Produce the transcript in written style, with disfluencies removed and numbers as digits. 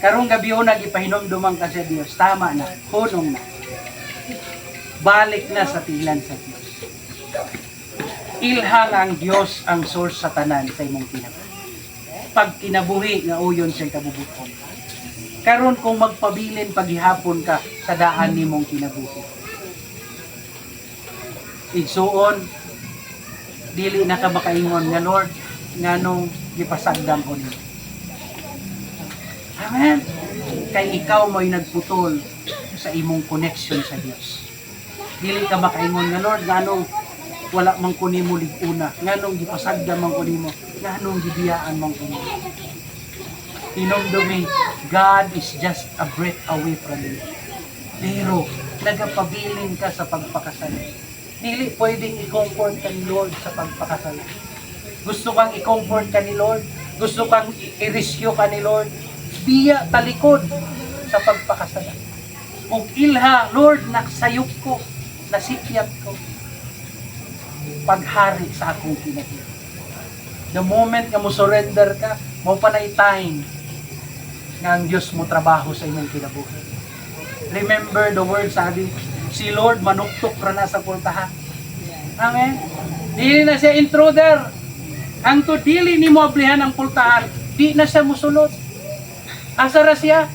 Karong gabi ho nagipahinomduman ka sa Dios, tama na, hunong na. Balik na sa tilan sa Dios. Ilhang ang Dios ang source sa tanan sa imong kinabuhi. Pag kinabuhi nga uyon sa kabubuton. Karon kung magpabilin paghihapon ka sa daan nimong kinabuhi. Igsuon, dili na ka makaingon nga Lord, nganong gipasagdam ko nimo. Amen. Kay ikaw mo'y nagputol sa imong connection sa Dios. Dili ka makaingon nga Lord, nganong wala man ko nimo liguna, nganong gipasagdam man ko nimo, nganong gibiyaan man ko nimo. Hinumdumi, God is just a breath away from you. Pero nagapabilin ka sa pagpakasal. Dili pwedeng i-comfort ka ni Lord sa pagpakasal. Gusto kang i-comfort ka ni Lord, gusto kang i-rescue ka ni Lord, biya talikod sa pagpakasal. Kung ilha, Lord, naksayop ko, nasikyat ko, paghari sa akong kinabuhi. The moment nga mo surrender ka, mo panay time nga ang Diyos mo trabaho sa imong kinabuhi. Remember the word, sabi, si Lord manuktok ra na sa pultahan. Amen? Dili na siya intruder. Ang to dili ni mo ablihan ang pultahan, di na siya musulod. Asa ra siya?